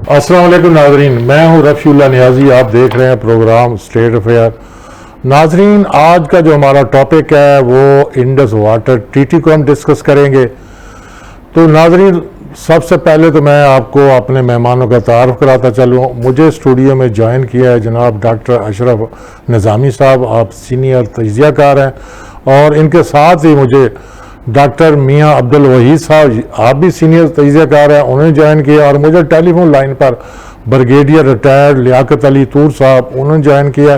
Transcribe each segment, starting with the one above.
अस्सलाम वालेकुम नाजरीन, मैं हूं रफ़ीउल्लाह नियाज़ी। आप देख रहे हैं प्रोग्राम स्टेट अफेयर। नाजरीन, आज का जो हमारा टॉपिक है वो इंडस वाटर ट्रीटी को हम डिस्कस करेंगे। तो नाजरीन, सबसे पहले तो मैं आपको अपने मेहमानों का तारुफ कराता चलूँ। मुझे स्टूडियो में ज्वाइन किया है जनाब डॉक्टर अशरफ निज़ामी साहब, आप सीनियर तजियाकार हैं, और इनके साथ ही मुझे डॉक्टर मियाँ अब्दुल वहीद साहब, आप भी सीनियर तजियाकार हैं, उन्होंने ज्वाइन किया। और मुझे टेलीफोन लाइन पर ब्रिगेडियर रिटायर्ड लियाकत अली तूर साहब, उन्होंने ज्वाइन किया।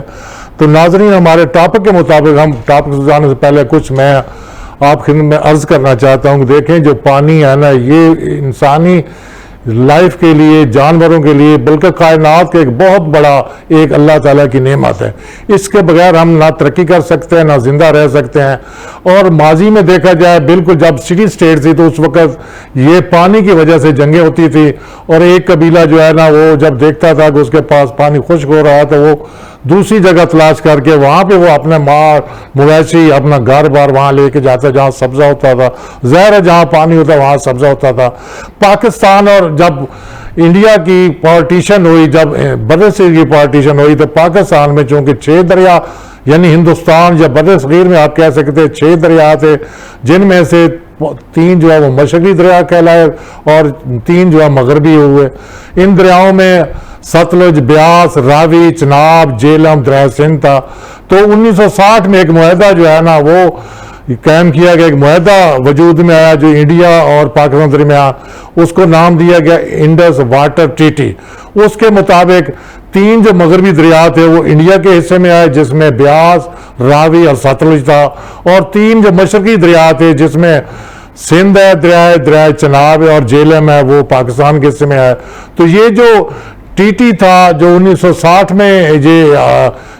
तो नाजरीन, हमारे टॉपिक के मुताबिक हम टॉपिक से जाने से पहले कुछ मैं आप खिदमत में अर्ज़ करना चाहता हूँ कि देखें, जो पानी है ना, ये इंसानी लाइफ के लिए, जानवरों के लिए, बल्कि कायनात के एक बहुत बड़ा एक अल्लाह ताला की नेमत है। इसके बगैर हम ना तरक्की कर सकते हैं, ना जिंदा रह सकते हैं। और माजी में देखा जाए, बिल्कुल जब सिटी स्टेट थी तो उस वक़्त ये पानी की वजह से जंगें होती थी, और एक कबीला जो है ना, वो जब देखता था कि उसके पास पानी खुश्क हो रहा है तो वो दूसरी जगह तलाश करके वहाँ पे वो अपने माल मवेशी, अपना घर बार वहाँ लेके जाता जहाँ सब्जा होता था। ज़ाहिर है जहाँ पानी होता वहाँ सब्जा होता था। पाकिस्तान और जब इंडिया की पार्टीशन हुई, जब बरसगीर की पार्टीशन हुई, तो पाकिस्तान में चूँकि 6 दरिया, यानी हिंदुस्तान या बरसगीर में आप कह सकते हैं 6 दरिया थे, जिनमें से 3 जो है वो मशरकी दरिया कहलाए और 3 जो है मगरबी हुए। इन दरियाओं में सतलुज, ब्यास, रावी, चनाब, जेलम, दरिया सिंध था। तो 1960 में एक मुआहदा जो है ना वो कायम किया गया, एक मुआहदा वजूद में आया जो इंडिया और पाकिस्तान दरमियान, उसको नाम दिया गया इंडस वाटर ट्रीटी। उसके मुताबिक 3 जो मगरबी दरिया थे वो इंडिया के हिस्से में आए, जिसमें ब्यास, रावी और सतलुज था, और 3 जो मशरकी दरिया थे जिसमें सिंध है, दरिया चनाब है, और जेलम है, वो पाकिस्तान के हिस्से में आए। तो ये जो टीटी था जो 1960 में ये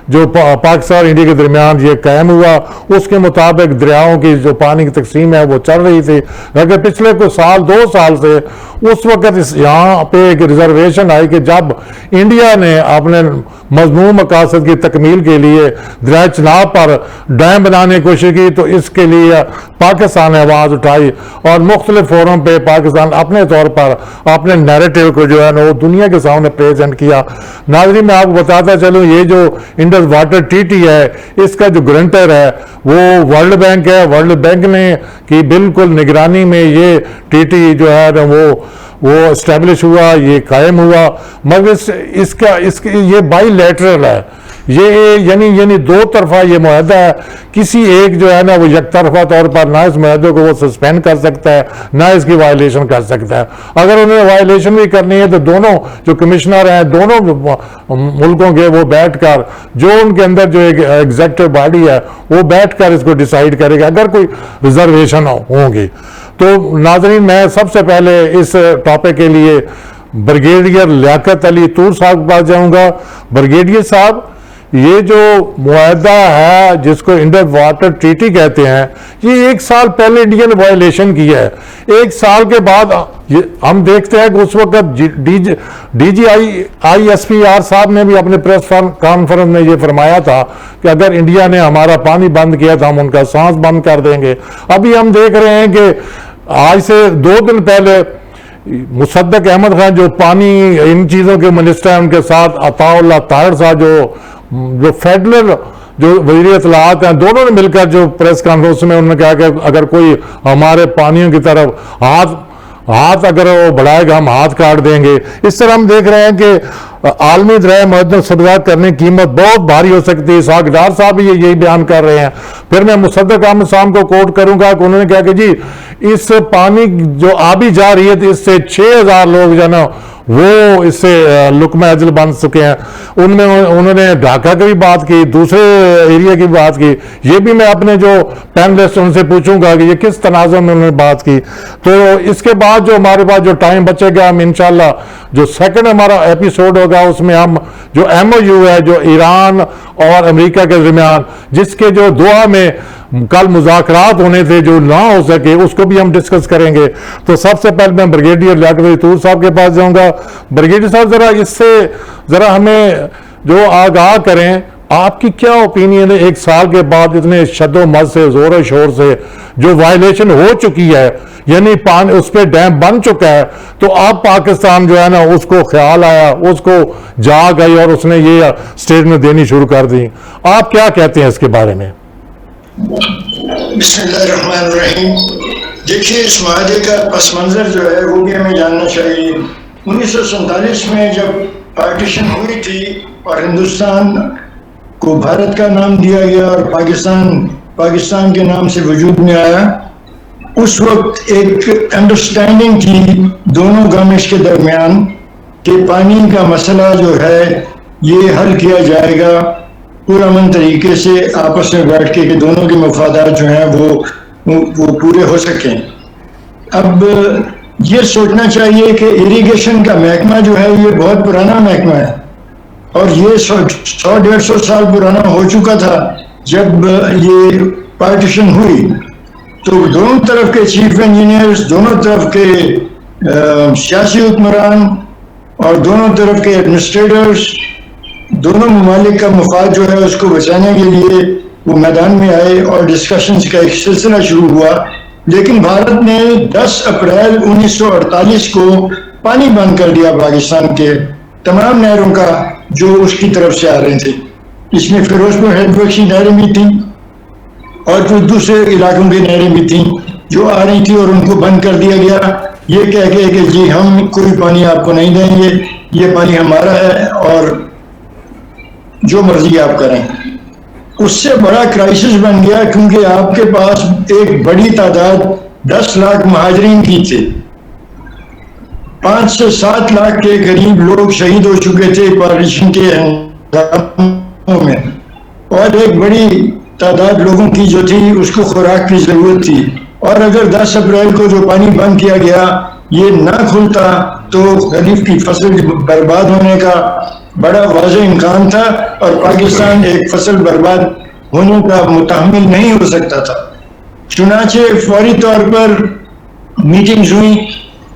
जो पाकिस्तान और इंडिया के दरमियान ये कायम हुआ, उसके मुताबिक दरियाओं की जो पानी की तकसीम है वो चल रही थी। लेकिन पिछले कुछ साल, 2 साल से उस वक़्त यहाँ पे एक रिजर्वेशन आई कि जब इंडिया ने अपने मजमून मकासद की तकमील के लिए दरिया चनाब पर डैम बनाने की कोशिश की, तो इसके लिए पाकिस्तान ने आवाज़ उठाई और मुख्तलिफ फोरम पे पाकिस्तान अपने तौर पर अपने नैरेटिव को जो है ना वो दुनिया के सामने प्रेजेंट किया। नाज़रीन, मैं आपको बताता चलूँ, ये जो इंडस वाटर ट्रीटी है, इसका जो गारंटर है वो वर्ल्ड बैंक है। वर्ल्ड बैंक ने की बिल्कुल निगरानी में ये ट्रीटी जो है ना वो एस्टेब्लिश हुआ, ये कायम हुआ। मगर इसका ये बाईलैटरल है, ये यानी 2 तरफा ये मुआहदा है। किसी एक जो है ना वो एक तरफा तौर पर ना इस मुआहदे को वो सस्पेंड कर सकता है, ना इसकी वायलेशन कर सकता है। अगर उन्हें वायलेशन भी करनी है तो दोनों जो कमिश्नर हैं दोनों मुल्कों के, वो बैठकर, जो उनके अंदर जो एक एग्जेक्टिव बॉडी है वो बैठकर इसको डिसाइड करेगा अगर कोई रिजर्वेशन होंगी। तो नाजरीन, मैं सबसे पहले इस टॉपिक के लिए ब्रिगेडियर लियाकत अली तूर साहब के पास जाऊंगा। ब्रिगेडियर साहब, ये जो मुआहदा है जिसको इंडस वाटर ट्रीटी कहते हैं, ये 1 साल पहले इंडिया ने वायलेशन किया है। 1 साल के बाद हम देखते हैं कि उस वक्त DGISPR साहब ने भी अपने प्रेस कॉन्फ्रेंस में ये फरमाया था कि अगर इंडिया ने हमारा पानी बंद किया तो हम उनका सांस बंद कर देंगे। अभी हम देख रहे हैं कि आज से 2 दिन पहले मुसद्दक अहमद खान जो पानी इन चीज़ों के मिनिस्टर हैं, उनके साथ अताउल्लाह ताहिर साहब जो फेडरल जो वज़ीर इत्तलाआत हैं, दोनों ने मिलकर जो प्रेस कॉन्फ्रेंस में उन्होंने कहा कि अगर कोई हमारे पानियों की तरफ हाथ अगर वो बढ़ाएगा हम हाथ काट देंगे। इस तरह हम देख रहे हैं कि आलमी दरिया मदद सब्जा करने की कीमत बहुत भारी हो सकती है। सागदार साहब भी यही बयान कर रहे हैं। फिर मैं मुसद्दक अहमद साहब को कोट करूंगा कि उन्होंने कहा कि जी इस पानी जो आबी जा रही है तो इससे 6000 लोग जो है ना वो इससे लुकमा अजल बन चुके हैं। उनमें उन्होंने ढाका की भी बात की, दूसरे एरिया की बात की। ये भी मैं अपने जो पैनलिस्ट उनसे पूछूंगा कि ये किस तनाज़ुर में उन्होंने बात की। तो इसके बाद जो हमारे पास जो टाइम बचेगा, हम इंशाल्लाह जो सेकंड हमारा एपिसोड होगा उसमें हम जो MOU है जो ईरान और अमेरिका के दरमियान, जिसके जो दोहा में कल मुज़ाकरात होने थे जो ना हो सके, उसको भी हम डिस्कस करेंगे। तो सबसे पहले मैं ब्रिगेडियर लियाकत अली तूर साहब के पास जाऊंगा। ब्रिगेडियर साहब, जरा इससे जरा हमें जो आगाह करें आपकी क्या ओपिनियन है, 1 साल के बाद इतने शद्दोमद से जोर शोर से जो वायलेशन हो चुकी है, यानी पानी उस पर डैम बन चुका है, तो अब पाकिस्तान जो है ना उसको ख्याल आया, उसको जाग आई और उसने ये स्टेटमेंट देनी शुरू कर दी। आप क्या कहते हैं इसके बारे में? बिस्मिल्लाहिर्रहमानिर्रहीम। देखिए, इस माहदे का पस मंजर जो है वो भी हमें जानना चाहिए। 1947 में जब पार्टीशन हुई थी और हिंदुस्तान को भारत का नाम दिया गया और पाकिस्तान के नाम से वजूद में आया, उस वक्त एक अंडरस्टैंडिंग थी दोनों गवर्नमेंट्स के दरमियान कि पानी का मसला जो है ये हल किया जाएगा पुरअमन तरीके से, आपस में बैठ के, कि दोनों के मफादात जो हैं वो पूरे हो सकें। अब ये सोचना चाहिए कि इरिगेशन का महकमा जो है ये बहुत पुराना महकमा है और ये 100-150 साल पुराना हो चुका था जब ये पार्टीशन हुई। तो दोनों तरफ के चीफ इंजीनियर्स, दोनों तरफ के सियासी हुक्मरान और दोनों तरफ के एडमिनिस्ट्रेटर्स, दोनों ममालिक का मफाद जो है उसको बचाने के लिए वो मैदान में आए और डिस्कशंस का एक सिलसिला शुरू हुआ। लेकिन भारत ने 10 अप्रैल 1948 को पानी बंद कर दिया पाकिस्तान के तमाम नहरों का जो उसकी तरफ से आ रहे थे। इसमें फिरोजपुर हेडवर्क की नहरें भी थीं और कुछ दूसरे इलाकों की नहरें भी थीं जो आ रही थी और उनको बंद कर दिया गया, ये कह के कि जी हम कोई पानी आपको नहीं देंगे, ये पानी हमारा है और जो मर्जी आप करें। उससे बड़ा क्राइसिस बन गया क्योंकि आपके पास एक बड़ी तादाद 10 लाख महाजरीन की थी, 5 से 7 लाख के करीब लोग शहीद हो चुके थे पार्टीशन के हंगामों में, और एक बड़ी तादाद लोगों की जो थी उसको खुराक की जरूरत थी। और अगर 10 अप्रैल को जो पानी बंद किया गया ये ना खुलता तो खरीफ की फसल बर्बाद होने का बड़ा वाज़ेह इम्कान था और पाकिस्तान एक फसल बर्बाद होने का मुतहम्मिल नहीं हो सकता था। चुनाचे फौरी तौर पर मीटिंग्स हुई,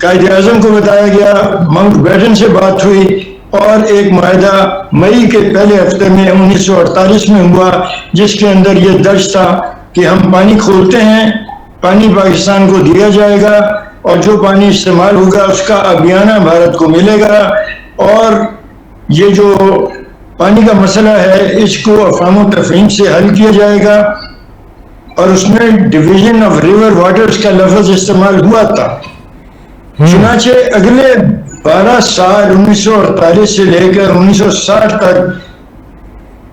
कायदे आज़म को बताया गया, माउंटबेटन से बात हुई और एक माहिदा मई के पहले हफ्ते में 1948 में हुआ जिसके अंदर ये दर्ज था कि हम पानी खोलते हैं, पानी पाकिस्तान को दिया जाएगा और जो पानी इस्तेमाल होगा उसका अबियाना भारत को मिलेगा और ये जो पानी का मसला है इसको अफ़हाम तफ़हीम से हल किया जाएगा। और उसमें डिवीजन ऑफ रिवर वाटर्स का लफ्ज़ इस्तेमाल हुआ था। चुनाचे अगले 12 साल 1948 से लेकर 1960 तक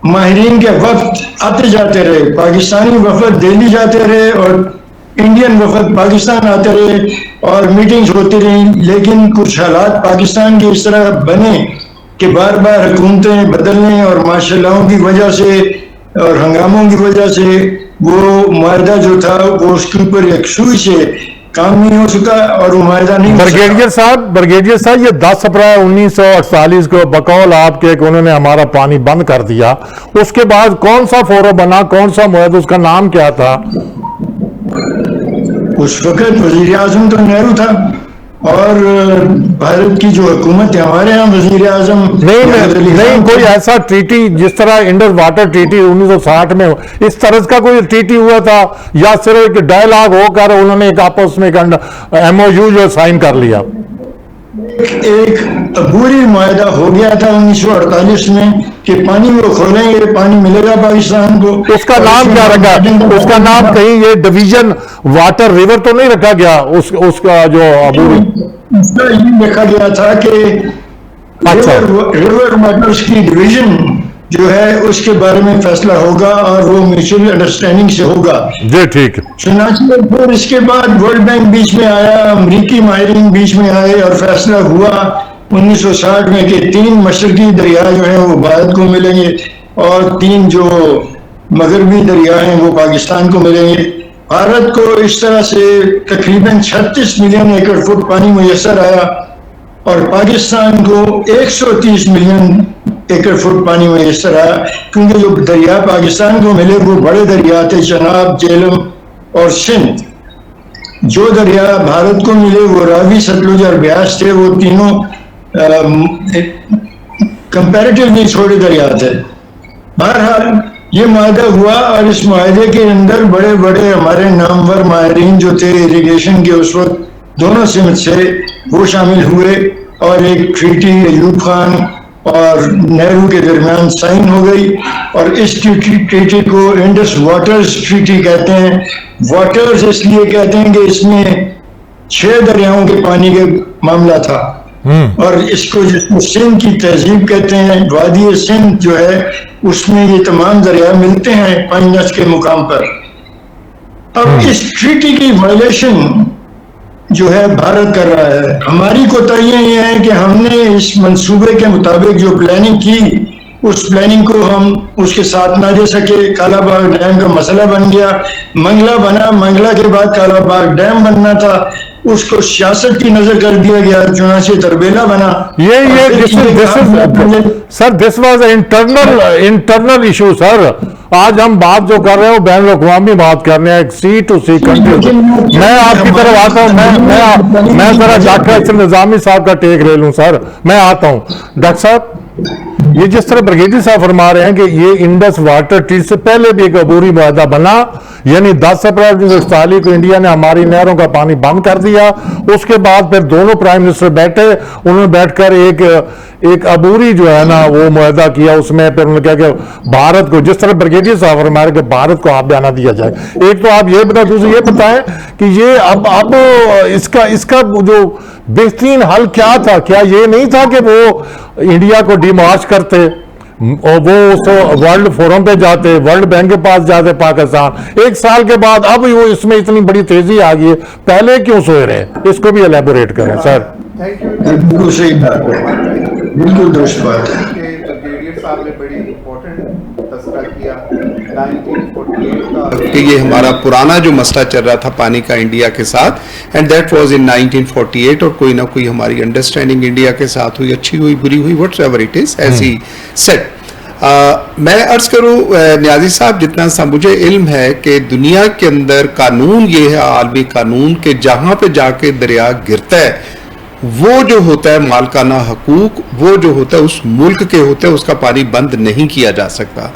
माहिरीन के वफद आते जाते रहे, पाकिस्तानी वफद दिल्ली जाते रहे और इंडियन वफद पाकिस्तान आते रहे और मीटिंग्स होती रही। लेकिन कुछ हालात पाकिस्तान के इस तरह बने कि बार बार हुकूमतें बदलने और माशाल्लाहों की वजह से और हंगामों की वजह से वो माहिदा जो था वो उसके ऊपर एक सुई से काम नहीं हो सका और वो माहिदा नहीं। ब्रिगेडियर साहब, ये 10 अप्रैल 1948 को बकौल आपके कि उन्होंने हमारा पानी बंद कर दिया, उसके बाद कौन सा फोरम बना, कौन सा मुआहदा, उसका नाम क्या था? उस वक्त वजीर आजम तो नेहरू था और भारत की जो हुकूमत है हमारे यहाँ वजीर आजम नहीं, कोई ऐसा ट्रीटी जिस तरह इंडस वाटर ट्रीटी 1960 में इस तरह का कोई ट्रीटी हुआ था या सिर्फ एक डायलॉग होकर उन्होंने एक आपस में MOU जो साइन कर लिया? एक अबूरी मुआहदा हो गया था 1948 में कि पानी वो खोलेंगे, पानी मिलेगा पाकिस्तान को। उसका नाम क्या रखा? उसका नाम कहीं ये डिवीजन वाटर रिवर तो नहीं रखा गया? उसका जो अबूरी उसका ये लिखा गया था कि रिवर वाटर्स की डिवीजन जो है उसके बारे में फैसला होगा और वो म्यूचुअल अंडरस्टैंडिंग से होगा। जी ठीक। फिर इसके बाद वर्ल्ड बैंक बीच में आया, अमरीकी माहिरीन बीच में आए और फैसला हुआ 1960 में कि 3 मशरकी दरिया जो हैं वो भारत को मिलेंगे और 3 जो मगरबी दरिया हैं वो पाकिस्तान को मिलेंगे। भारत को इस तरह से तकरीबन 36 मिलियन एकड़ फुट पानी मुयसर आया और पाकिस्तान को 130 मिलियन एकड़ फुट पानी मुयसर आया क्योंकि जो दरिया पाकिस्तान को मिले वो बड़े दरिया थे, चनाब, झेलम और सिंध। जो दरिया भारत को मिले वो रावी, सतलुज और ब्यास थे। वो तीनों कंपैरेटिवली छोटे दरिया थे बहरहाल ये माहदा हुआ और इस माहदे के अंदर बड़े बड़े हमारे नामवर माहिरीन जो थे इरिगेशन के उस वक्त दोनों सिमत से वो शामिल हुए और एक ट्रीटी अयूब खान और नेहरू के दरमियान साइन हो गई और इस ट्रीटी को इंडस वाटर्स ट्रीटी कहते हैं। वाटर्स इसलिए कहते हैं कि इसमें 6 दरियाओं के पानी का मामला था और इसको जिसको सिंध की तहजीब कहते हैं, वादी सिंध जो है उसमें ये तमाम दरिया मिलते हैं पंजनस के मुकाम पर। अब इस ट्रीटी की वायलेशन जो है भारत कर रहा है। हमारी कोताहियां ये है कि हमने इस मंसूबे के मुताबिक जो प्लानिंग की उस प्लानिंग को हम उसके साथ ना दे सके। कालाबाग डैम का मसला बन गया, मंगला बना, मंगला के बाद कालाबाग डैम बनना था, उसको सियासत की नजर कर दिया गया, चुनाचे तरबेला बना। Sir this was internal issue sir. आज हम बात जो कर रहे हो बैन अवी बात कर रहे हैं, एक सी टू सी कंट्री। मैं आपकी तरफ आता हूँ, मैं जरा डॉक्टर निजामी साहब का टेक ले लूं सर। मैं आता हूँ डॉक्टर साहब, ये जिस तरह ब्रिगेडियर साहब फरमा रहे हैं कि ये इंडस वाटर ट्रीटी से पहले भी एक अबूरी मुआहदा बना, यानी 10 अप्रैल 1948 को इंडिया ने हमारी नहरों का पानी बंद कर दिया। उसके बाद फिर दोनों प्राइम मिनिस्टर बैठे, उन्होंने बैठकर एक अबूरी जो है ना वो मुआहदा किया। उसमें फिर उन्होंने कहा कि भारत को, जिस तरह ब्रिगेडियर साहब फरमा रहे कि भारत को आप बयाना दिया जाए। एक तो आप ये बताएं, दूसरी ये बताएं कि ये अब इसका जो बेहतरीन हल क्या था? क्या ये नहीं था कि वो इंडिया को डिमार्च करते और वो उस वर्ल्ड फोरम पे जाते, वर्ल्ड बैंक के पास जाते पाकिस्तान? 1 साल के बाद अब वो इसमें इतनी बड़ी तेजी आ गई है, पहले क्यों सोए रहे? इसको भी एलैबोरेट करें सर। बिल्कुल सही बात है, बिल्कुल दुरुस्त बात है। ब्रिगेडियर साहब ने बड़ी इंपॉर्टेंट तस्करा किया 1948 का कि ये हमारा पुराना जो मसला चल रहा था पानी का इंडिया के साथ, एंड दैट वाज इन 1948, और कोई ना कोई हमारी अंडरस्टैंडिंग इंडिया के साथ हुई, अच्छी हुई बुरी हुई, whatever it is, as he said. मैं अर्ज करूं न्याजी साहब, जितना सा मुझे इल्म है कि दुनिया के अंदर कानून ये है, आलमी कानून, के जहां पे जाके दरिया गिरता है वो जो होता है मालकाना हकूक, वो जो होता है उस मुल्क के होते हैं, उसका पानी बंद नहीं किया जा सकता।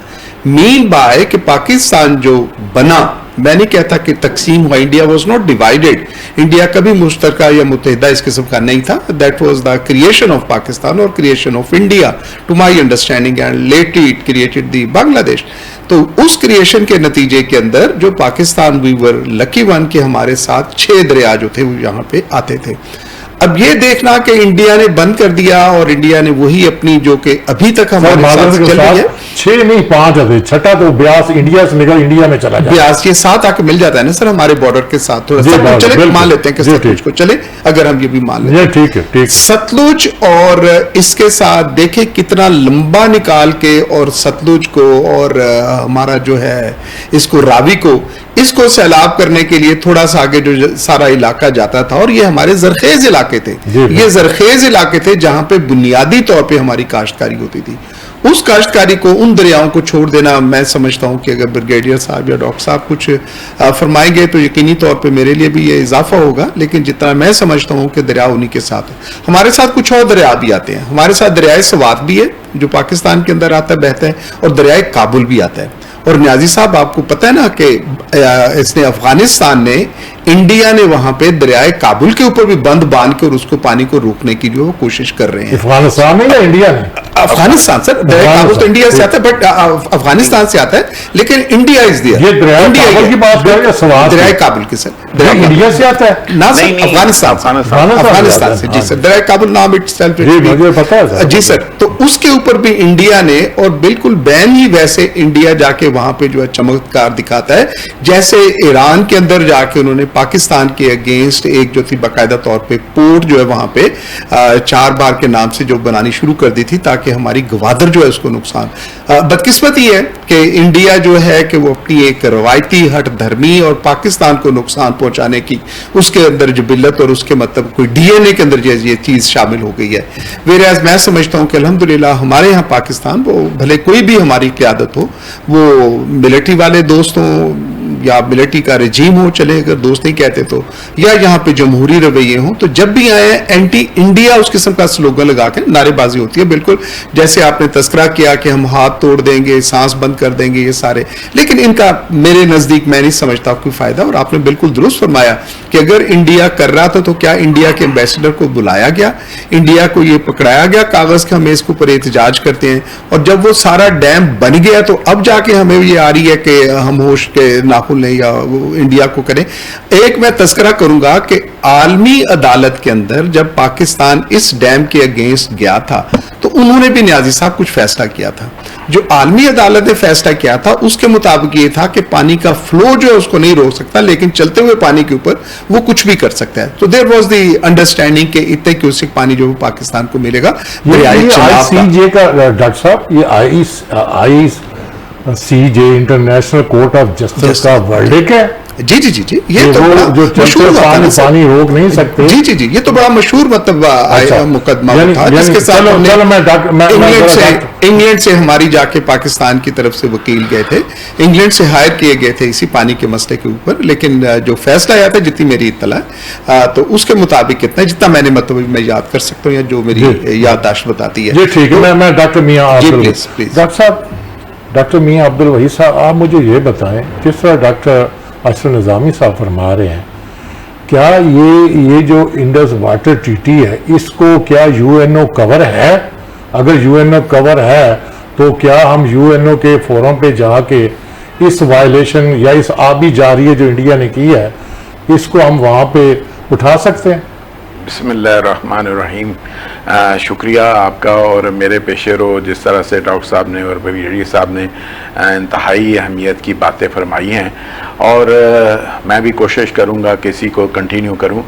मीन बाय कि पाकिस्तान जो बना, मैं नहीं कहता कि तकसीम हुआ, India was not divided, India कभी मुश्तरका या मुत्तहिदा इस किस्म का नहीं था। That was the creation of Pakistan और creation of India to my understanding, and lately it created the Bangladesh. तो उस क्रिएशन के नतीजे के अंदर जो Pakistan, we were lucky one कि हमारे साथ 6 दरिया जो थे वो यहाँ पे आते थे। अब ये देखना कि इंडिया ने बंद कर दिया और इंडिया ने वही अपनी जो कि अभी तक हमारे साथ चल रही है, 6 नहीं 5 है, छठा तो ब्यास इंडिया से निकल इंडिया में चला जाए। ब्यास ये 7 आके मिल जाता है ना सर हमारे बॉर्डर के साथ, थोड़ा सा चले मान लेते हैं कि सतलुज को चले, अगर हम ये भी मान लेते हैं, ठीक है, ठीक। सतलुज और इसके साथ देखे कितना लंबा निकाल के, और सतलुज को और हमारा जो है इसको रावी को, इसको सैलाब करने के लिए थोड़ा सा आगे जो सारा इलाका जाता था, और ये हमारे जरखेज इलाके थे, ये जरखेज इलाके थे जहां पे बुनियादी तौर पे हमारी काश्तकारी होती थी। उस काश्तकारी को, उन दरियाओं को छोड़ देना, मैं समझता हूं कि अगर ब्रिगेडियर साहब या डॉक्टर साहब कुछ फरमाएंगे तो यकीनी तौर पे मेरे लिए भी ये इजाफा होगा, लेकिन जितना मैं समझता हूं कि दरिया उन्हीं के साथ है। हमारे साथ कुछ और दरिया भी आते हैं, हमारे साथ दरियाए सवात भी है जो पाकिस्तान के अंदर आता है, बहता है, और दरियाए काबुल भी आता है। और न्याजी साहब आपको पता है ना कि इसने अफगानिस्तान ने, इंडिया ने वहां पे दरियाए काबुल के ऊपर भी बंद बांध के और उसको पानी को रोकने की जो कोशिश कर रहे हैं। अफगानिस्तान में या इंडिया ने? अफगानिस्तान सर, दरिया काबुल तो इंडिया से आता है, बट अफगानिस्तान से आता है, लेकिन इंडिया इज देयर। ये दरिया काबुल की बात कर रहे हैं, सवाल दरिया काबुल की सर, इंडिया से आता है ना सर, अफगानिस्तान से, जी सर, दरिया काबुल नाम इटसेल्फ, मुझे पता है जी सर। तो उसके ऊपर भी इंडिया ने, और बिल्कुल बैन ही वैसे इंडिया जाके वहां पे जो है चमत्कार दिखाता है, जैसे ईरान के अंदर जाके उन्होंने पाकिस्तान के अगेंस्ट एक जो थी बाकायदा तौर पे पोर्ट जो है वहां पे 4 बार के नाम से जो बनानी शुरू कर दी थी, ताकि हमारी गवादर जो है उसको नुकसान। बदकिस्मती है कि इंडिया जो है कि वो अपनी एक रवायती हट धर्मी और पाकिस्तान को नुकसान पहुंचाने की उसके अंदर जबिल्लत और उसके मतलब कोई डीएनए के अंदर ये चीज शामिल हो गई है। वेराज मैं समझता हूं कि अल्हम्दुलिल्लाह हमारे यहाँ पाकिस्तान, वो भले कोई भी हमारी क़यादत हो, वो मिलिट्री वाले दोस्त हों, या मिलिट्री का रजीम हो, चले अगर दोस्त नहीं कहते तो, या यहाँ पे जमहूरी रवैये हों, तो जब भी आए एंटी इंडिया उस किस्म का स्लोगन लगा के नारेबाजी होती है, बिल्कुल जैसे आपने तस्करा किया कि हम हाथ तोड़ देंगे, सांस बंद कर देंगे, ये सारे। लेकिन इनका मेरे नजदीक मैं नहीं समझता कोई फायदा। और आपने बिल्कुल दुरुस्त फरमाया कि अगर इंडिया कर रहा था तो क्या इंडिया के एम्बेसडर को बुलाया गया, इंडिया को ये पकड़ाया गया कागज के, हम इसके ऊपर एहतजाज करते हैं, और जब वो सारा डैम बन गया तो अब जाके हमें ये आ रही है कि हम होश के नाखुन लें या वो इंडिया को करें। एक मैं तस्करा करूंगा कि आलमी अदालत के अंदर जब पाकिस्तान इस डैम के अगेंस्ट गया था तो उन्होंने भी न्याजी साहब कुछ फैसला किया था। जो आलमी अदालत ने फैसला किया था उसके मुताबिक ये था कि पानी का फ्लो जो है उसको नहीं रोक सकता, लेकिन चलते हुए पानी के ऊपर वो कुछ भी कर सकता है। तो देयर वाज द अंडरस्टैंडिंग कि इतने क्यूसेक पानी जो पाकिस्तान को मिलेगा। ये आईसीजे का डॉक्टर साहब, ये ICJ international court of justice का वर्डिक्ट है। जी जी जी जी, ये तो जो चलते पानी रोक नहीं सकते। जी जी जी, ये तो बड़ा मशहूर मतलब मुकदमा था जिसके साथ इंग्लैंड से हमारी जाके पाकिस्तान की तरफ से वकील गए थे, इंग्लैंड से हायर किए गए थे इसी पानी के मसले के ऊपर। लेकिन जो फैसला आया था, जितनी मेरी इत्तला तो उसके मुताबिक कितना जितना मैंने मतलब मैं याद कर सकता हूँ या जो मेरी याददाश्त बताती है। जी ठीक है। मैं डॉक्टर मियां प्लीज डॉक्टर साहब, डॉक्टर मियां अब्दुल वहीद साहब, आप मुझे ये बताएं, जिस तरह डॉक्टर अशरफ निज़ामी साहब फरमा रहे हैं, क्या ये जो इंडस वाटर ट्रीटी है, इसको क्या यूएनओ कवर है? अगर यूएनओ कवर है तो क्या हम यूएनओ के फोरम पे जाके इस वायलेशन या इस आबी जारिया जो इंडिया ने की है, इसको हम वहाँ पे उठा सकते हैं? बिस्मिल्लाहिर्रहमानिर्रहीम। शुक्रिया आपका और मेरे पेशे रो, जिस तरह से डॉक्टर साहब ने और बबीरी साहब ने इंतहाई अहमियत की बातें फरमाई हैं, और मैं भी कोशिश करूँगा कि इसी को कंटिन्यू करूँ।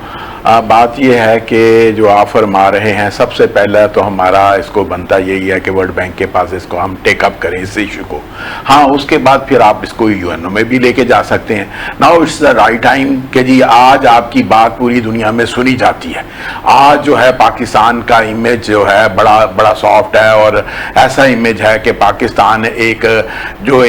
बात यह है कि जो आप फरमा रहे हैं, सबसे पहला तो हमारा इसको बनता यही है कि वर्ल्ड बैंक के पास इसको हम टेकअप करें इस इशू को। हाँ, उसके बाद फिर आप इसको यूएनओ में भी लेके जा सकते हैं। Now it's the right time कि जी आज आपकी बात पूरी दुनिया में सुनी जाती है। आज जो है पाकिस्तान का इमेज जो है बड़ा सॉफ्ट है, और ऐसा इमेज है कि पाकिस्तान एक जो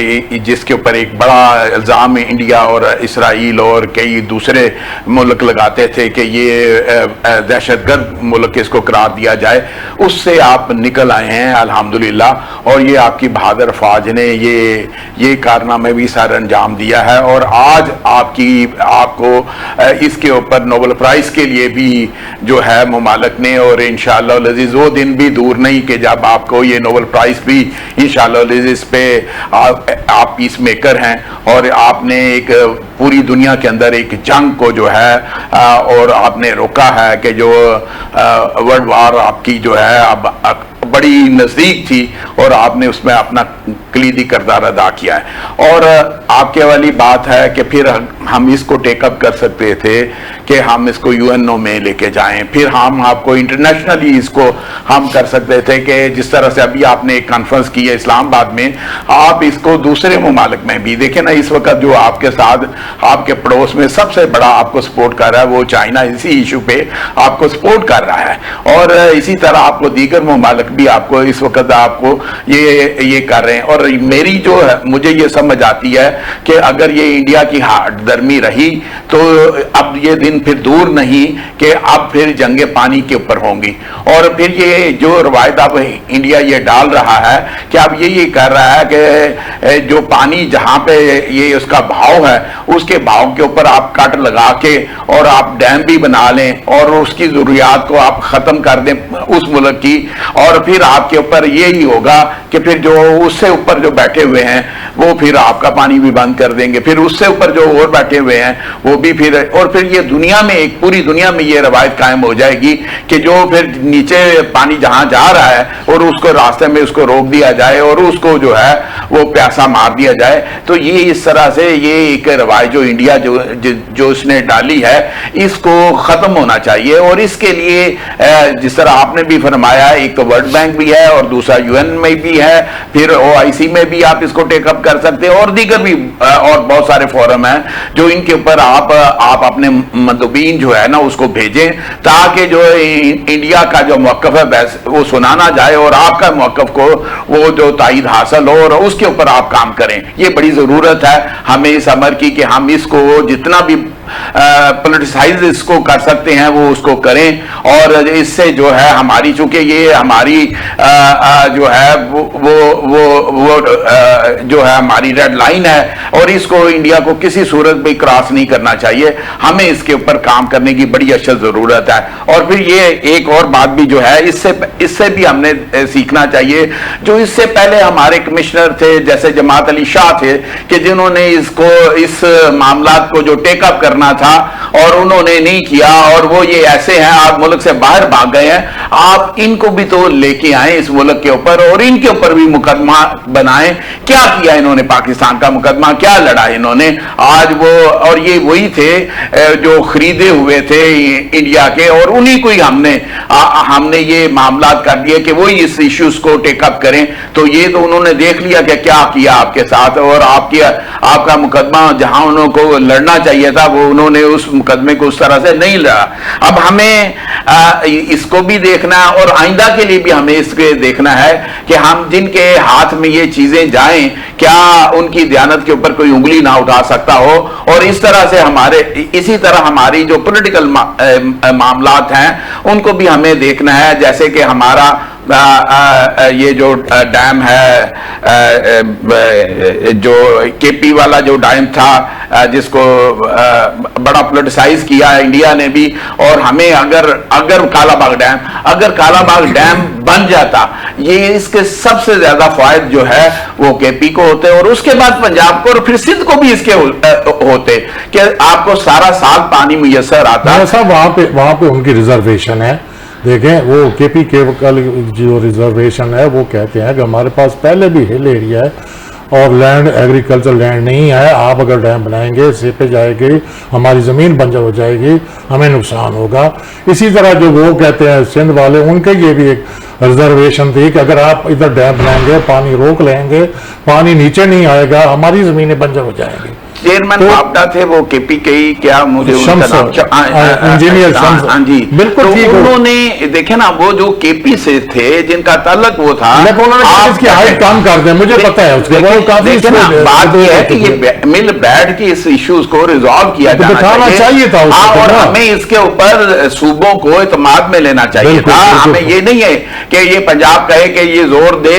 जिसके ऊपर एक बड़ा इल्ज़ाम इंडिया और इसराइल और कई दूसरे मुल्क लगाते थे कि ये दहशतगर्द मुल्क इसको करार दिया जाए, उससे आप निकल आए हैं अल्हम्दुलिल्लाह। और ये आपकी बहादुर फौज ने ये कारनामे भी सर अंजाम दिया है, और आज आपको इसके ऊपर नोबेल प्राइज के लिए भी जो है मुमालिक ने, और इंशाअल्लाह अज़ीज़ वो दिन भी दूर नहीं कि जब आपको ये नोबेल प्राइज भी इंशाअल्लाह अज़ीज़ पे आप पीस मेकर हैं, और आपने एक पूरी दुनिया के अंदर एक जंग को जो है और आपने रोका है कि जो वर्ल्ड वार आपकी जो है अब बड़ी नज़दीक थी, और आपने उसमें अपना कलीदी किरदार अदा किया है। और आपके वाली बात है कि फिर हम इसको टेकअप कर सकते थे कि हम इसको यूएनओ में लेके जाएं, फिर हम आपको इंटरनेशनली इसको हम कर सकते थे कि जिस तरह से अभी आपने एक कॉन्फ्रेंस की है इस्लामाबाद में, आप इसको दूसरे ममालिक में भी देखें ना। इस वक्त जो आपके साथ आपके पड़ोस में सबसे बड़ा आपको सपोर्ट कर रहा है वो चाइना इसी इशू पे आपको सपोर्ट कर रहा है, और इसी तरह आपको दीगर ममालिक भी आपको इस वक्त आपको ये कर रहे हैं। और मेरी जो है मुझे ये समझ आती है कि अगर ये इंडिया की हार्दर्मी रही तो अब ये दिन फिर दूर नहीं कि अब फिर जंगे पानी के ऊपर होंगी, और फिर ये जो रवायत अब इंडिया ये डाल रहा है कि अब ये कर रहा है कि जो पानी जहां पे ये उसका भाव है उसके भाव के ऊपर आप कट लगा के और आप डैम भी बना लें और उसकी जरूरियात को आप खत्म कर दें उस मुल्क की, और फिर आपके ऊपर यही होगा कि फिर जो उससे ऊपर जो बैठे हुए हैं वो फिर आपका पानी भी बंद कर देंगे, फिर उससे ऊपर जो और बैठे हुए हैं वो भी फिर, और फिर ये दुनिया में एक पूरी दुनिया में ये रवायत कायम हो जाएगी कि जो फिर नीचे पानी जहां जा रहा है और उसको रास्ते में उसको रोक दिया जाए और उसको जो है वो प्यासा मार दिया जाए। तो ये इस तरह से ये एक रवायत जो इंडिया जो इसने डाली है इसको खत्म होना चाहिए, और इसके लिए जिस तरह आपने भी फरमाया एक तो वर्ल्ड बैंक भी है और दूसरा यूएन में भी है, फिर ओआईसी में भी आप इसको टेकअप कर सकते हैं, और दीगर भी और बहुत सारे फोरम हैं जो इनके ऊपर आप अपने मंदुबीन जो है ना उसको भेजें, ताकि जो इंडिया का जो मौक़िफ़ है वो सुनाना जाए और आपका मौक़िफ़ को वो जो तायद हासिल हो और उसके ऊपर आप काम करें। ये बड़ी ज़रूरत है हमें इस अमर की कि हम इसको जितना भी पोलिटिसाइज इसको कर सकते हैं वो उसको करें, और इससे जो है हमारी, चूंकि ये हमारी जो है वो जो है हमारी रेड लाइन है, और इसको इंडिया को किसी सूरत में क्रॉस नहीं करना चाहिए। हमें इसके ऊपर काम करने की बड़ी अशद जरूरत है। और फिर ये एक और बात भी जो है, इससे भी हमने सीखना चाहिए। जो इससे पहले हमारे कमिश्नर थे जैसे जमात अली शाह थे, कि जिन्होंने इसको इस मामलात को जो टेकअप करना था और उन्होंने नहीं किया, और वो ये ऐसे हैं, आप मुल्क से बाहर भाग गए हैं, आप इनको भी तो लेके आए इस मुल्क के ऊपर और इनके ऊपर भी मुकदमा बनाएं। क्या किया इन्होंने? पाकिस्तान का मुकदमा क्या लड़ा इन्होंने? आज वो, और ये वही थे जो खरीदे हुए थे इंडिया के, और उन्हीं को ही हमने ये मामलात कर दिए कि वही इस इश्यूज को टेकअप करें। तो ये तो उन्होंने देख लिया कि क्या किया आपके साथ, और आपका मुकदमा जहां उनको लड़ना चाहिए था वो उन्होंने उस मुकदमे को उस तरह से नहीं लड़ा। अब हमें इसको भी देखना है, और आइंदा के लिए भी हमें इसके देखना है कि हम जिनके हाथ में ये चीजें जाएं, क्या उनकी दयानत के ऊपर कोई उंगली ना उठा सकता हो। और इस तरह से इसी तरह हमारी जो पॉलिटिकल मामलात हैं उनको भी हमें देखना है। जैसे कि हमारा ये जो डैम है, जो केपी वाला जो डैम था, जिसको बड़ा पोलिटिसाइज किया है इंडिया ने भी, और हमें अगर कालाबाग डैम बन जाता, ये इसके सबसे ज्यादा फायदे जो है वो केपी को होते, और उसके बाद पंजाब को, और फिर सिंध को भी इसके होते, कि आपको सारा साल पानी मुयसर आता। वहां पे उनकी रिजर्वेशन है। देखें, वो केपी के जो रिजर्वेशन है वो कहते हैं कि हमारे पास पहले भी हिल एरिया है और लैंड, एग्रीकल्चर लैंड नहीं है, आप अगर डैम बनाएंगे सिपे जाएगी, हमारी ज़मीन बंजर हो जाएगी, हमें नुकसान होगा। इसी तरह जो वो कहते हैं सिंध वाले, उनके ये भी एक रिजर्वेशन थी कि अगर आप इधर डैम बनाएंगे, पानी रोक लेंगे, पानी नीचे नहीं आएगा, हमारी ज़मीनें बंजर हो जाएंगी। चेयरमैन आपका थे वो केपी के ही, क्या मुझे इंजीनियर हाँ जी बिल्कुल। तो उन्होंने देखे ना, वो जो केपी से थे जिनका ताल्लुक वो था, इसकी हाइट कम कर दें, मुझे पता है उसके बात यह है कि ये मिल बैठ के इस इश्यूज को रिजॉल्व किया जाना चाहिए था, और हमें इसके ऊपर सूबों को इत्मीनान में लेना चाहिए था। हमें ये नहीं है कि ये पंजाब कहे कि ये जोर दे,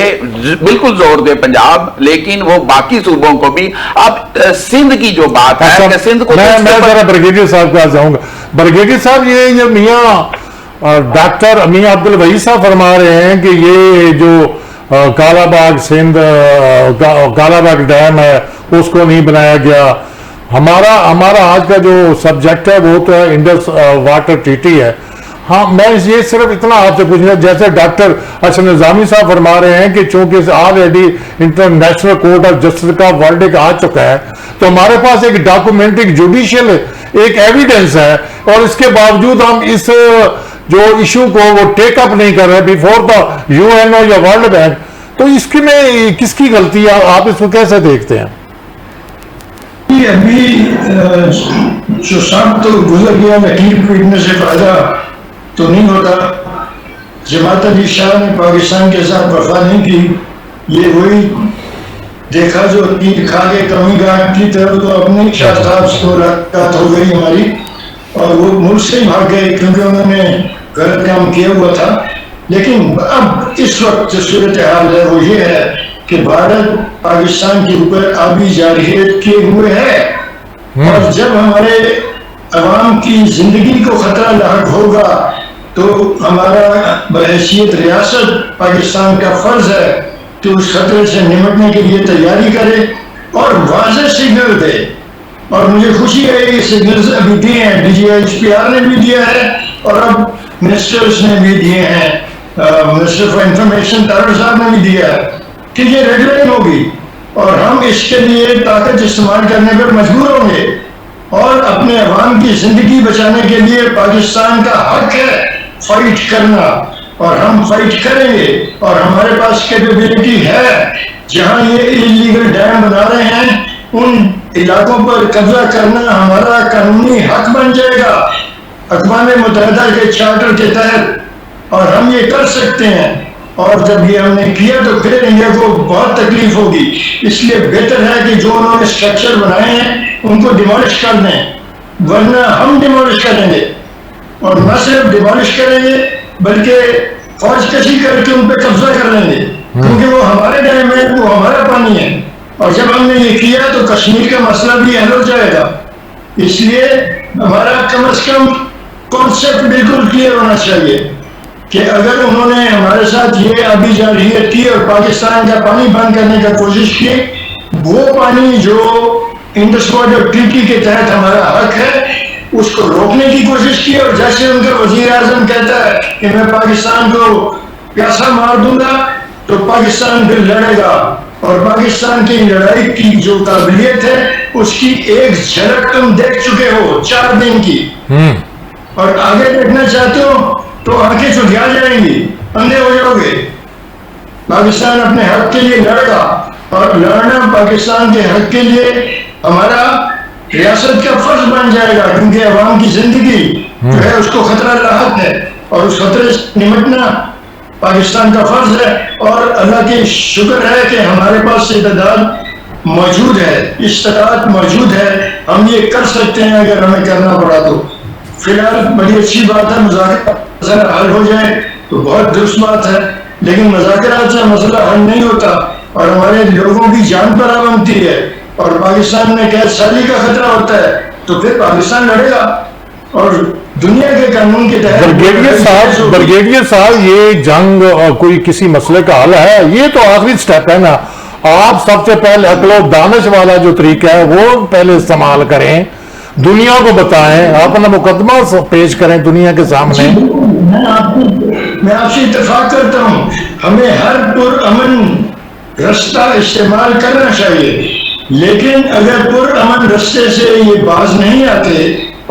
बिल्कुल जोर दे पंजाब, लेकिन वो बाकी सूबों को भी। अब सिंध की जो बात है कि सिंध को, मैं जरा ब्रिगेडियर साहब के पास जाऊंगा। ब्रिगेडियर साहब, ये मियां डॉक्टर मियां अब्दुल वही साहब फरमा रहे हैं कि ये जो कालाबाग कालाबाग डैम है उसको नहीं बनाया गया। हमारा आज का जो सब्जेक्ट है वो तो है इंडस वाटर ट्रीटी है। हाँ, मैं ये सिर्फ इतना आपसे पूछूंगा, जैसे डॉक्टर अशरफ निजामी साहब फरमा रहे हैं कि चूंकि already international court of justice का वर्डिक्ट आ चुका है, तो हमारे पास एक डॉक्यूमेंट, एक जुडिशियल एक एविडेंस है, और इसके बावजूद हम इस जो इशू को वो टेकअप नहीं कर रहे बिफोर द यूएनओ या वर्ल्ड बैंक। तो इसकी में किसकी गलती है? आप इसको कैसे देखते हैं? अभी जो सब तो गुजर गया, लकीर पीटने से फायदा तो नहीं होता। जमात अली शाह ने पाकिस्तान के साथ वफा नहीं की, ये वही देखा जो तीर खा के कमी गांठ की तरफ, तो अपने शाह साहब को रात हो गई हमारी, और वो मुल्क से ही भाग गए क्योंकि उन्होंने गलत काम किया हुआ था। लेकिन अब इस वक्त जो सूरत हाल है वो ये है कि भारत पाकिस्तान के ऊपर आबी जारहियत किए हुए है, और जब हमारे अवाम की जिंदगी को खतरा लाक होगा तो हमारा बहैसियत रियासत पाकिस्तान का फर्ज है कि उस खतरे से निपटने के लिए तैयारी करे और वाज़ेह सिग्नल दे। और मुझे खुशी है कि सिग्नल्स अभी दिए हैं, DGHPR ने भी दिया है और अब मिनिस्टर्स ने भी दिए हैं, मिनिस्टर फॉर इंफॉर्मेशन तारड़ साहब ने भी दिया है कि ये रेगुलेट होगी, और हम इसके लिए ताकत इस्तेमाल करने पर मजबूर होंगे, और अपने अवाम की जिंदगी बचाने के लिए पाकिस्तान का हक है फाइट करना, और हम फाइट करेंगे। और हमारे पास कैपेबिलिटी है, जहां ये इलीगल डैम बना रहे हैं उन इलाकों पर कब्जा करना हमारा कानूनी हक बन जाएगा अक़वाम मुत्तहिदा के चार्टर के तहत, और हम ये कर सकते हैं। और जब ये हमने किया तो फिर इंडिया को बहुत तकलीफ होगी। इसलिए बेहतर है कि जो उन्होंने स्ट्रक्चर बनाए हैं उनको डिमोलिश कर दें, वरना हम डिमोलिश करेंगे। और न सिर्फ डिमोलिश करेंगे बल्कि फौज कशी करके उन पर कब्जा कर लेंगे, क्योंकि वो हमारे डैम है, वो हमारा पानी है। और जब हमने ये किया तो कश्मीर का मसला भी हल हो जाएगा। इसलिए हमारा कम से कम कॉन्सेप्ट बिल्कुल क्लियर होना चाहिए कि अगर उन्होंने हमारे साथ ये अभी जारहियत की और पाकिस्तान का पानी बंद करने का कोशिश की, वो पानी जो इंडस वाटर ट्रीटी के तहत हमारा हक है उसको रोकने की कोशिश की। और जैसे उनका वजीर आजम कहता है कि मैं पाकिस्तान को प्यासा मार दूंगा, तो पाकिस्तान फिर लड़ेगा। और पाकिस्तान की लड़ाई की जो काबिलियत है उसकी एक झलक तुम देख चुके हो 4 दिन की, और आगे देखना चाहते हो तो आंखें चुधिया जाएंगी, अंधे हो जाओगे। पाकिस्तान अपने हक के लिए लड़ेगा, और लड़ना पाकिस्तान के हक के लिए हमारा रियासत का फर्ज बन जाएगा, क्योंकि अवाम की जिंदगी जो है उसको खतरा लाहक है, और उस खतरे से निपटना पाकिस्तान का फर्ज है। और अल्लाह की शुक्र है कि हमारे पास इस्तेदाद मौजूद है, इस्तेदाद मौजूद है, हम ये कर सकते हैं अगर हमें करना पड़ा तो। फिलहाल बड़ी अच्छी बात है, मुज़ाकरा हल हो जाए तो बहुत दुरुस्त बात है, लेकिन मुज़ाकरात से मसला हल नहीं होता और हमारे लोगों की जान पर बनती है, और पाकिस्तान में कैद साली का खतरा होता है, तो फिर पाकिस्तान लड़ेगा और दुनिया के कानून के तहत। ब्रिगेडियर साहब, ये जंग और कोई किसी मसले का हल है, ये तो आखिरी स्टेप है ना। आप सबसे पहले अकलो दानिश वाला जो तरीका है वो पहले इस्तेमाल करें, दुनिया को बताएं, अपना मुकदमा पेश करें दुनिया के सामने। मैं आपसे इत्तेफाक करता हूँ, हमें हर पुरअमन रास्ता इस्तेमाल करना चाहिए, लेकिन अगर पुरअमन रास्ते से ये बाज नहीं आते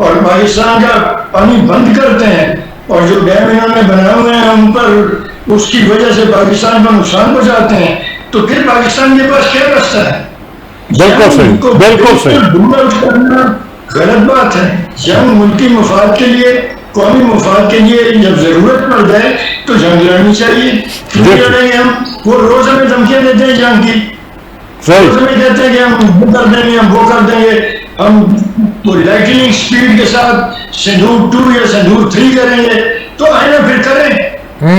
और पाकिस्तान का पानी बंद करते हैं, और जो डैम इन्होंने बनाए हुए हैं उन पर उसकी वजह से पाकिस्तान को नुकसान पहुंचाते हैं, तो फिर पाकिस्तान के पास क्या रास्ता है? बिल्कुल सही, बिल्कुल सही। करना गलत बात है। जंग मुल्की मुफाद के लिए, कौमी मुफाद के लिए जब जरूरत पड़ जाए तो जंग लड़नी चाहिए। क्यों लड़ेंगे हम? वो रोज हमें धमकियां देते हैं जंग की, रोज हमें कहते हैं कि हम वो कर देंगे, हम वो कर देंगे, हम वो लाइटनिंग स्पीड के साथ सिंदूर 2 या सिंदूर 3 करेंगे, तो आए ना फिर करें।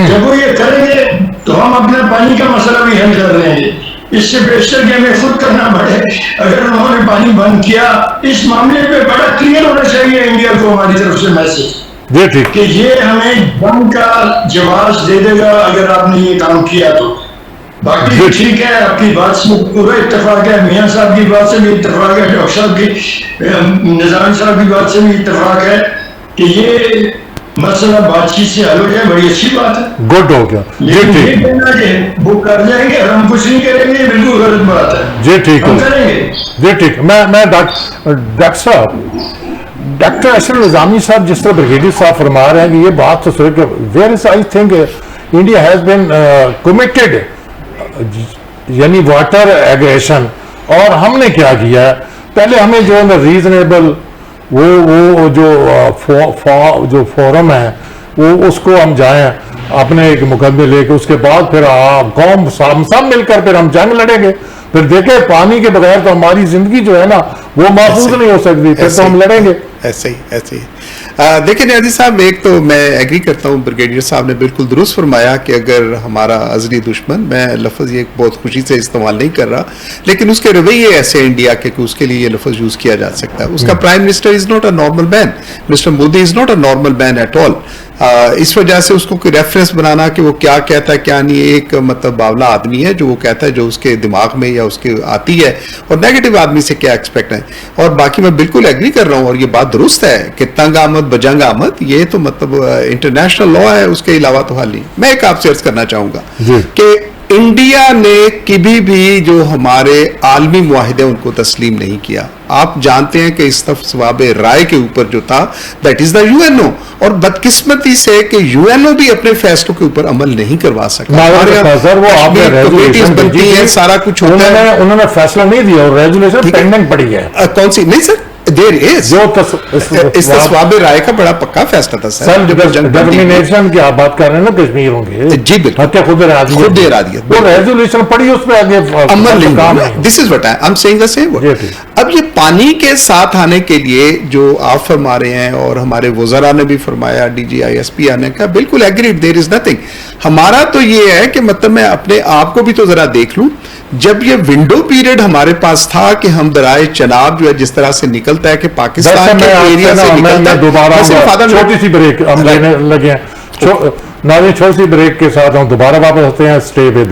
जब वो ये करेंगे तो हम अपना पानी का मसला भी हल कर लेंगे। इससे बेशतर कि हमें खुद करना पड़े। अगर उन्होंने पानी बंद किया, इस मामले पे बड़ा क्लियर होना चाहिए इंडिया को हमारी तरफ से मैसेज कि ये हमें जंग का जवाब दे देगा अगर आपने ये काम किया तो। बाकी ठीक है, आपकी बात से पूरा इत्तेफाक है, मियां साहब की बात से भी इत्तेफाक है, डॉक्टर साहब की, निजाम साहब की बात से भी इत्तेफाक है कि ये मसला बातचीत से हल हो जाए, बड़ी अच्छी बात है। गुड हो गया जी, ठीक। वो कर जाएंगे, हम कुछ नहीं करेंगे, बिल्कुल गलत बात है जी। ठीक हम करेंगे जी, ठीक। मैं डॉक्टर साहब, डॉक्टर अशरफ निजामी साहब जिस तरह ब्रिगेडियर साहब फरमा रहे हैं कि ये बात तो सही, where is I think India has been committed, यानी वाटर एग्रेशन। और हमने क्या किया है, पहले हमें जो रीजनेबल वो जो फोरम है वो उसको हम जाएं अपने एक मुकदमे लेके, उसके बाद फिर कौम सब मिलकर फिर हम जंग लड़ेंगे। फिर देखे पानी के बगैर तो हमारी जिंदगी जो है ना वो महफूज नहीं हो सकती, फिर तो हम लड़ेंगे। ऐसे ही देखिए नियाज़ी साहब, एक तो मैं एग्री करता हूँ, ब्रिगेडियर साहब ने बिल्कुल दुरुस्त फरमाया कि अगर हमारा अज़ली दुश्मन, मैं लफ्ज़ ये बहुत खुशी से इस्तेमाल नहीं कर रहा, लेकिन उसके रवैये ऐसे इंडिया के कि उसके लिए ये लफ्ज़ यूज़ किया जा सकता है। उसका prime minister is not a normal man, mister Modi is not a normal man at all. इस वजह से उसको कोई रेफरेंस बनाना कि वो क्या कहता है क्या नहीं, एक मतलब बावला आदमी है जो वो कहता है जो उसके दिमाग में या उसके आती है, और नेगेटिव आदमी से क्या एक्सपेक्ट है। और बाकी मैं बिल्कुल एग्री कर रहा हूँ, और ये बात दुरुस्त है कि तंग आमद बजंग आमद, ये तो मतलब इंटरनेशनल लॉ है, उसके अलावा तो हाल नहीं। मैं एक आपसे अर्ज करना चाहूंगा कि इंडिया ने कभी भी जो हमारे आलमी मुआहिदे उनको तस्लीम नहीं किया। आप जानते हैं कि इस सवाब राय के ऊपर जो था दैट इज द यूएनओ, और बदकिस्मती से कि यूएनओ भी अपने फैसलों के ऊपर अमल नहीं करवा सका। बनती है, सारा कुछ होता है, उन्होंने फैसला नहीं दिया और रेजुलेशन पेंडिंग पड़ी है। कौन सी? नहीं सर, देयर इज जो इस तस्वाब राय का बड़ा पक्का फैसला था सर सेल्फ जब जंग बंदी हुई। डिटर्मिनेशन की आप बात कर रहे हैं ना कश्मीरों के, जी बिल्कुल, हत्या खुद खुद इरादियत, वो रेजोल्यूशन पड़ी, उस पे आगे अमल नहीं काम हुआ। This is what I am saying the same. जी, ठीक। अब ये पानी के साथ आने के लिए जो आप फरमा रहे हैं और हमारे वज़रा ने भी फरमाया, DGISP आने का, बिल्कुल एग्रीड, देयर इज नथिंग। हमारा तो ये है कि मतलब मैं अपने आप को भी तो जरा देख लूं, जब ये विंडो पीरियड हमारे पास था कि हम दराए चनाब जो है जिस तरह से निकलता है कि पाकिस्तान के एरिया से निकलता है, दोबारा छोटी सी ब्रेक हम लेने लगे हैं, नाज़रीन छोटी सी ब्रेक के साथ हम दोबारा वापस आते हैं। Stay with